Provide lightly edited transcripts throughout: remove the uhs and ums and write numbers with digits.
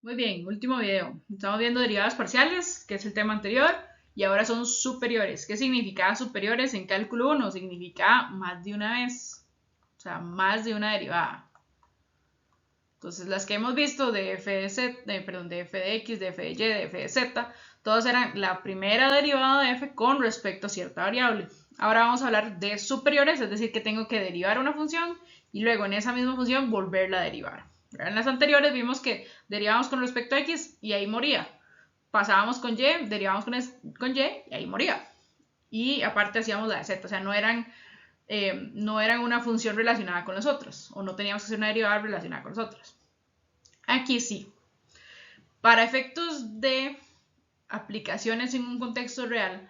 Muy bien, último video. Estamos viendo derivadas parciales, que es el tema anterior, y ahora son superiores. ¿Qué significa superiores en cálculo 1? Significa más de una vez, o sea, más de una derivada. Entonces, las que hemos visto de f de, z, de f de x, de f de y, de f de z, todas eran la primera derivada de f con respecto a cierta variable. Ahora vamos a hablar de superiores, es decir, que tengo que derivar una función y luego en esa misma función volverla a derivar. En las anteriores vimos que derivábamos con respecto a x y ahí moría. Pasábamos con y, derivábamos con y y ahí moría. Y aparte hacíamos la de z, o sea, no eran una función relacionada con los otros, o no teníamos que hacer una derivada relacionada con los otros. Aquí sí. Para efectos de aplicaciones en un contexto real,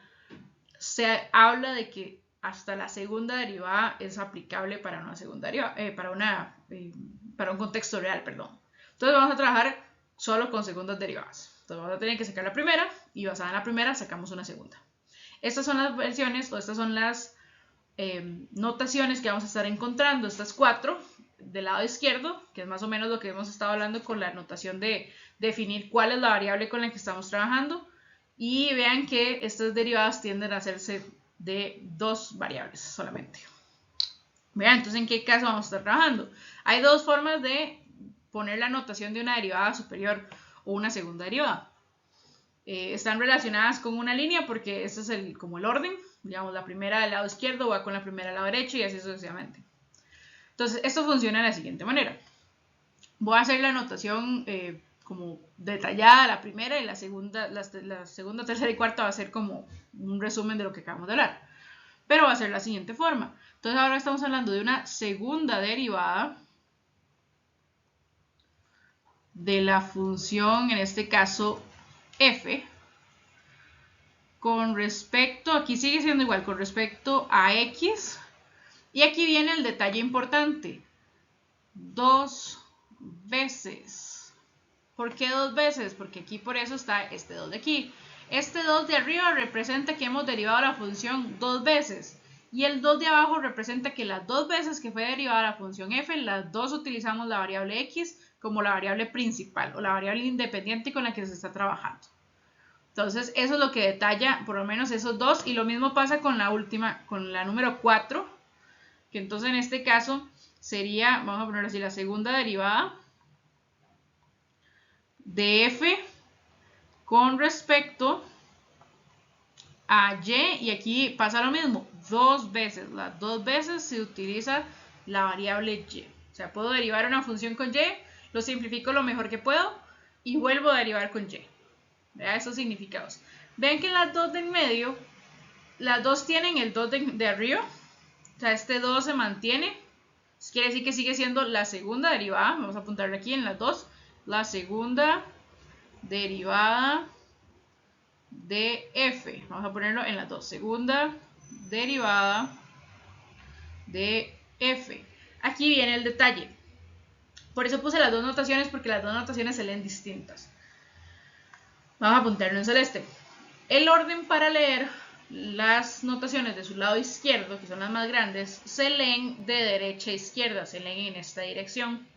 se habla de que hasta la segunda derivada es aplicable para una segunda derivada, para un contexto real, perdón. Entonces vamos a trabajar solo con segundas derivadas. Entonces vamos a tener que sacar la primera y basada en la primera sacamos una segunda. Estas son las versiones o estas son las notaciones que vamos a estar encontrando, estas cuatro del lado izquierdo, que es más o menos lo que hemos estado hablando con la notación de definir cuál es la variable con la que estamos trabajando. Y vean que estas derivadas tienden a hacerse de dos variables solamente. Vean, entonces, ¿en qué caso vamos a estar trabajando? Hay dos formas de poner la notación de una derivada superior o una segunda derivada. Están relacionadas con una línea porque este es como el orden. Digamos, la primera del lado izquierdo va con la primera del lado derecho y así sucesivamente. Entonces, esto funciona de la siguiente manera. Voy a hacer la notación como detallada, la primera y la segunda, tercera y cuarta va a ser como un resumen de lo que acabamos de hablar. Pero va a ser la siguiente forma. Entonces ahora estamos hablando de una segunda derivada de la función, en este caso, f, con respecto, aquí sigue siendo igual, con respecto a x. Y aquí viene el detalle importante. Dos veces. ¿Por qué dos veces? Porque aquí por eso está este 2 de aquí. Este 2 de arriba representa que hemos derivado la función dos veces. Y el 2 de abajo representa que las dos veces que fue derivada la función f, las dos utilizamos la variable x como la variable principal o la variable independiente con la que se está trabajando. Entonces, eso es lo que detalla por lo menos esos dos. Y lo mismo pasa con la última, con la número 4, que entonces en este caso sería, vamos a ponerlo así, la segunda derivada de f con respecto a y aquí pasa lo mismo, dos veces. Las dos veces se utiliza la variable y. O sea, puedo derivar una función con y, lo simplifico lo mejor que puedo y vuelvo a derivar con y. Vea esos significados. Ven que las dos de en medio, las dos tienen el 2 de arriba. O sea, este 2 se mantiene. Eso quiere decir que sigue siendo la segunda derivada. Vamos a apuntarle aquí en las dos. La segunda derivada de f. Vamos a ponerlo en las dos. Segunda derivada de f. Aquí viene el detalle. Por eso puse las dos notaciones, porque las dos notaciones se leen distintas. Vamos a apuntarlo en celeste. El orden para leer las notaciones de su lado izquierdo, que son las más grandes, se leen de derecha a izquierda, se leen en esta dirección.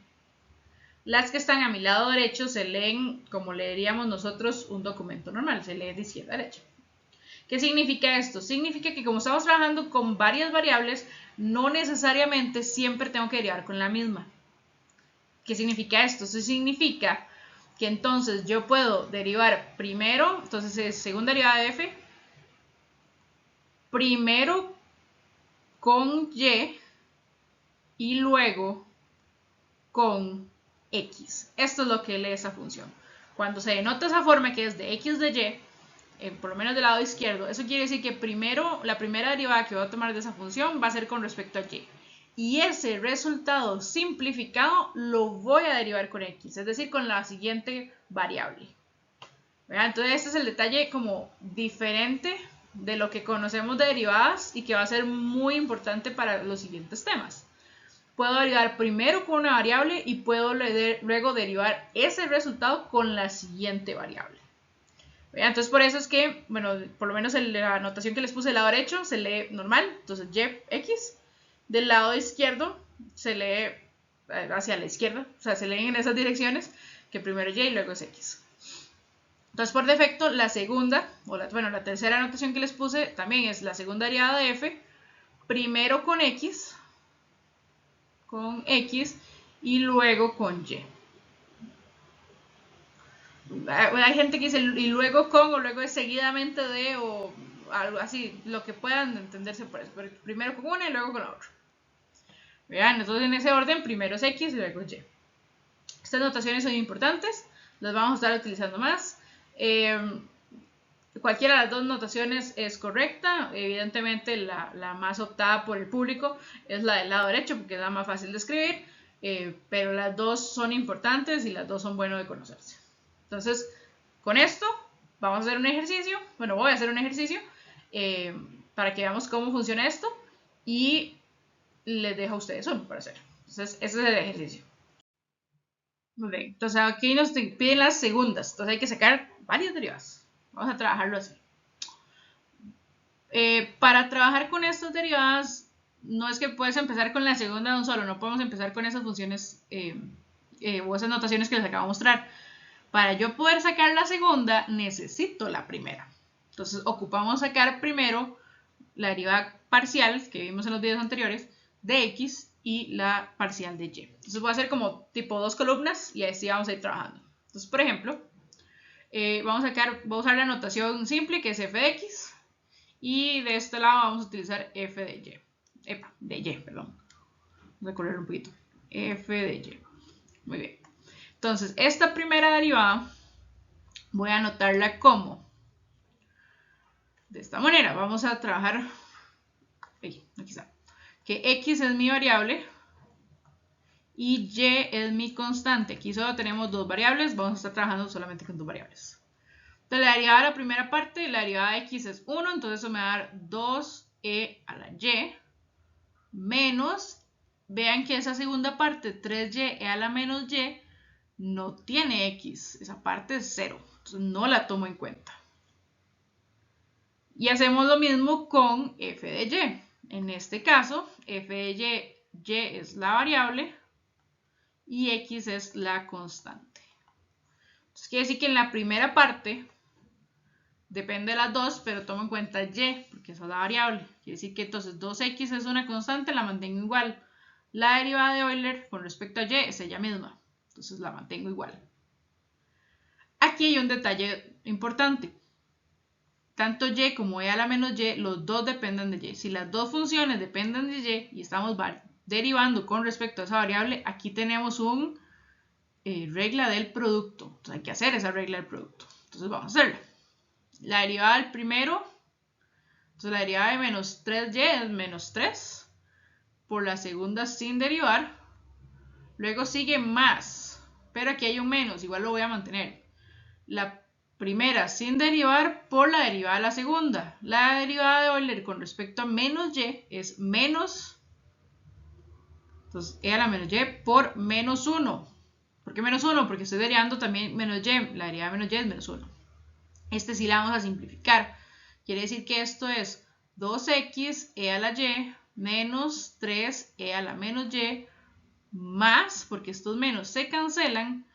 Las que están a mi lado derecho se leen como leeríamos nosotros un documento normal, se lee de izquierda a derecha. ¿Qué significa esto? Significa que como estamos trabajando con varias variables, no necesariamente siempre tengo que derivar con la misma. ¿Qué significa esto? Esto significa que entonces yo puedo derivar primero, entonces es segunda derivada de f, primero con y luego con x. Esto es lo que lee esa función. Cuando se denota esa forma que es de x de y, por lo menos del lado izquierdo, eso quiere decir que primero, la primera derivada que voy a tomar de esa función va a ser con respecto a y. Y ese resultado simplificado lo voy a derivar con x, es decir, con la siguiente variable. ¿Verdad? Entonces este es el detalle como diferente de lo que conocemos de derivadas y que va a ser muy importante para los siguientes temas. Puedo derivar primero con una variable y puedo luego derivar ese resultado con la siguiente variable. Entonces por eso es que, bueno, por lo menos la anotación que les puse del lado derecho se lee normal, entonces y(x). Del lado izquierdo se lee hacia la izquierda, o sea, se leen en esas direcciones. que primero es y luego es x. Entonces, por defecto, la segunda, la tercera notación que les puse también es la segunda derivada de f, primero con x, y luego con y. Hay gente que dice y luego con, o luego es seguidamente de, o algo así, lo que puedan entenderse por eso. Pero primero con una y luego con la otra. Vean, entonces en ese orden, primero es x y luego es y. Estas notaciones son importantes, las vamos a estar utilizando más. Cualquiera de las dos notaciones es correcta. Evidentemente la más optada por el público es la del lado derecho porque es la más fácil de escribir, pero las dos son importantes y las dos son buenas de conocerse. Entonces, con esto vamos a hacer un ejercicio. Bueno, voy a hacer un ejercicio para que veamos cómo funciona esto y les dejo a ustedes uno para hacer. Entonces, ese es el ejercicio. Muy bien, entonces aquí nos piden las segundas. Entonces hay que sacar varias derivadas. Vamos a trabajarlo así. Para trabajar con estas derivadas, no es que puedes empezar con la segunda de un solo. No podemos empezar con esas funciones o esas notaciones que les acabo de mostrar. Para yo poder sacar la segunda, necesito la primera. Entonces ocupamos sacar primero la derivada parcial que vimos en los videos anteriores de x y la parcial de y. Entonces voy a hacer como tipo dos columnas y así vamos a ir trabajando. Entonces, por ejemplo, voy a usar la notación simple que es f de x y de este lado vamos a utilizar f de y. Perdón. Voy a correr un poquito. F de y. Muy bien. Entonces, esta primera derivada voy a anotarla como de esta manera. Vamos a trabajar aquí está, que x es mi variable y y es mi constante. Aquí solo tenemos dos variables, vamos a estar trabajando solamente con dos variables. Entonces la derivada de la primera parte, la derivada de x es 1, entonces eso me va a dar 2e a la y menos, vean que esa segunda parte, 3y a la menos y, no tiene x, esa parte es 0, entonces no la tomo en cuenta. Y hacemos lo mismo con f de y. En este caso, f de y es la variable y x es la constante. Entonces quiere decir que en la primera parte depende de las dos, pero tomo en cuenta y, porque esa es la variable. Quiere decir que entonces 2x es una constante, la mantengo igual. La derivada de Euler con respecto a y es ella misma, entonces la mantengo igual. Aquí hay un detalle importante. Tanto y como e a la menos y, los dos dependen de y. Si las dos funciones dependen de y y estamos derivando con respecto a esa variable, aquí tenemos una regla del producto. Entonces hay que hacer esa regla del producto. Entonces vamos a hacerla. La derivada del primero, entonces la derivada de menos 3y es menos 3 por la segunda sin derivar. Luego sigue más, pero aquí hay un menos, igual lo voy a mantener. La primera sin derivar por la derivada de la segunda. La derivada de Euler con respecto a menos y es menos, entonces e a la menos y por menos 1. ¿Por qué menos 1? Porque estoy derivando también menos y, la derivada de menos y es menos 1. Este sí la vamos a simplificar. Quiere decir que esto es 2x e a la y menos 3e a la menos y más, porque estos menos se cancelan,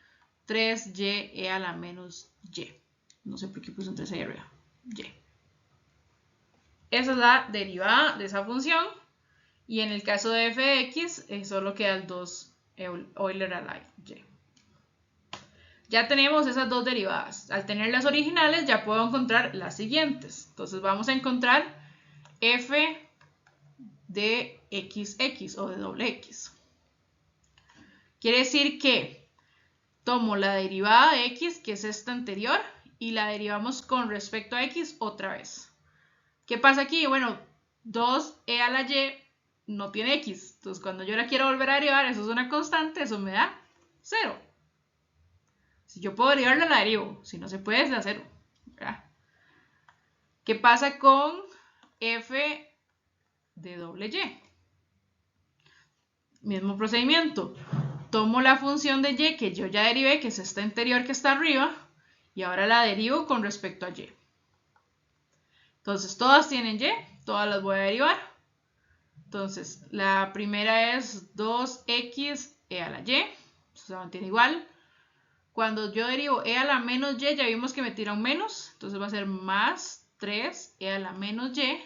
3y e a la menos y. No sé por qué puse un 3 ahí arriba. Y. Esa es la derivada de esa función. Y en el caso de f de x, solo queda el 2 Euler a la y. Ya tenemos esas dos derivadas. Al tener las originales, ya puedo encontrar las siguientes. Entonces vamos a encontrar f de xx o de doble x. Quiere decir que tomo la derivada de x, que es esta anterior, y la derivamos con respecto a x otra vez. ¿Qué pasa aquí? Bueno, 2e a la y no tiene x. Entonces, cuando yo la quiero volver a derivar, eso es una constante, eso me da 0. Si yo puedo derivarla, la derivo. Si no se puede, es da 0. ¿Verdad? ¿Qué pasa con f de doble y? Mismo procedimiento. Tomo la función de y que yo ya derivé, que es esta anterior que está arriba, y ahora la derivo con respecto a y. Entonces, todas tienen y, todas las voy a derivar. Entonces, la primera es 2x e a la y, eso se mantiene igual. cuando yo derivo e a la menos y, ya vimos que me tira un menos, entonces va a ser más 3e a la menos y.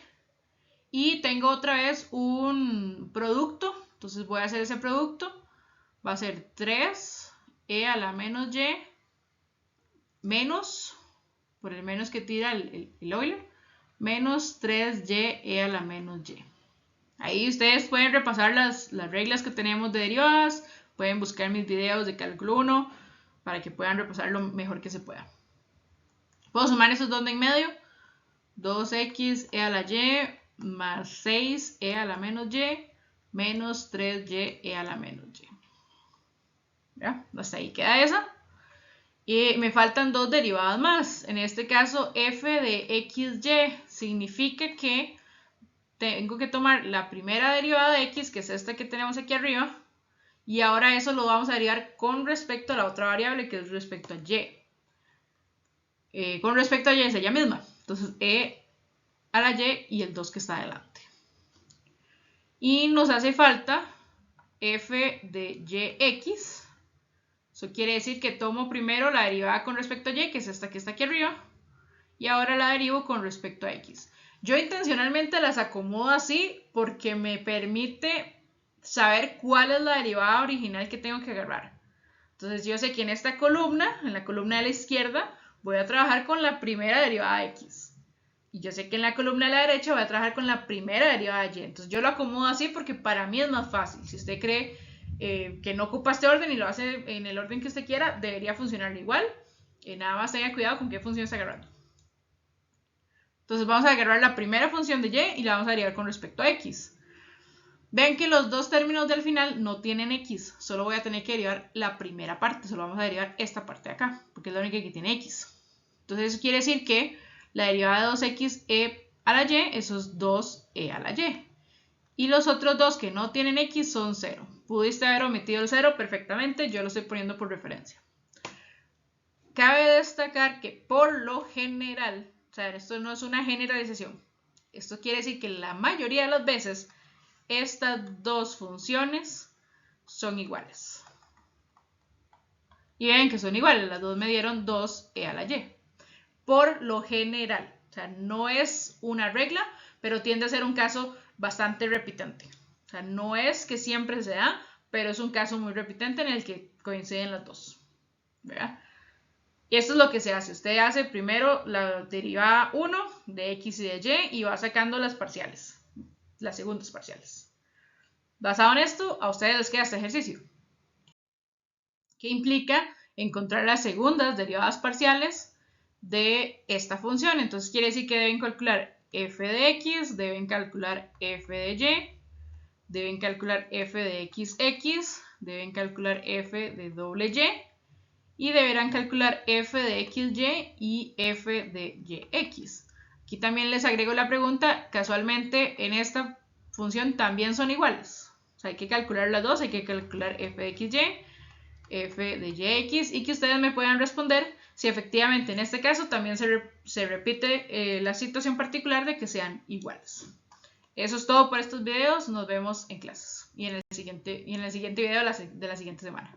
Y tengo otra vez un producto, entonces voy a hacer ese producto. Va a ser 3e a la menos y menos, por el menos que tira el Euler, menos 3y a la menos y. Ahí ustedes pueden repasar las reglas que tenemos de derivadas, pueden buscar mis videos de cálculo 1 para que puedan repasar lo mejor que se pueda. Puedo sumar esos dos de en medio, 2xe a la y más 6e a la menos y menos 3y a la menos y. ¿Ya? Hasta ahí queda esa. Y me faltan dos derivadas más. En este caso, f de xy significa que tengo que tomar la primera derivada de x, que es esta que tenemos aquí arriba, y ahora eso lo vamos a derivar con respecto a la otra variable, que es respecto a y. Con respecto a y es ella misma. Entonces, e a la y el 2 que está adelante. Y nos hace falta f de yx. Eso quiere decir que tomo primero la derivada con respecto a y, que es esta que está aquí arriba, y ahora la derivo con respecto a x. Yo intencionalmente las acomodo así porque me permite saber cuál es la derivada original que tengo que agarrar. Entonces yo sé que en esta columna, en la columna de la izquierda, voy a trabajar con la primera derivada de x. Y yo sé que en la columna de la derecha voy a trabajar con la primera derivada de y. Entonces yo lo acomodo así porque para mí es más fácil. Si usted cree que no ocupa este orden y lo hace en el orden que usted quiera, debería funcionar igual. Nada más tenga cuidado con qué función está agarrando. Entonces vamos a agarrar la primera función de y y la vamos a derivar con respecto a x. Ven que los dos términos del final no tienen x, solo voy a tener que derivar la primera parte, solo vamos a derivar esta parte de acá, porque es la única que tiene x. Entonces eso quiere decir que la derivada de 2xe a la y, eso es 2e a la y. Y los otros dos que no tienen x son 0. Pudiste haber omitido el 0 perfectamente, yo lo estoy poniendo por referencia. Cabe destacar que por lo general, o sea, esto no es una generalización, esto quiere decir que la mayoría de las veces estas dos funciones son iguales. Y ven que son iguales, las dos me dieron 2e a la y. Por lo general, o sea, no es una regla, pero tiende a ser un caso bastante repitente. O sea, no es que siempre se da, pero es un caso muy repitente en el que coinciden las dos. ¿Verdad? Y esto es lo que se hace. Usted hace primero la derivada 1 de x y de y va sacando las parciales, las segundas parciales. Basado en esto, a ustedes les queda este ejercicio, que implica encontrar las segundas derivadas parciales de esta función. Entonces quiere decir que deben calcular f de x, deben calcular f de y, deben calcular f de xx, deben calcular f de doble y deberán calcular f de xy y f de yx. Aquí también les agrego la pregunta, casualmente en esta función también son iguales. O sea, hay que calcular las dos, hay que calcular f de xy, f de yx y que ustedes me puedan responder si efectivamente en este caso también se repite la situación particular de que sean iguales. Eso es todo por estos videos, nos vemos en clases y en el siguiente video de la siguiente semana.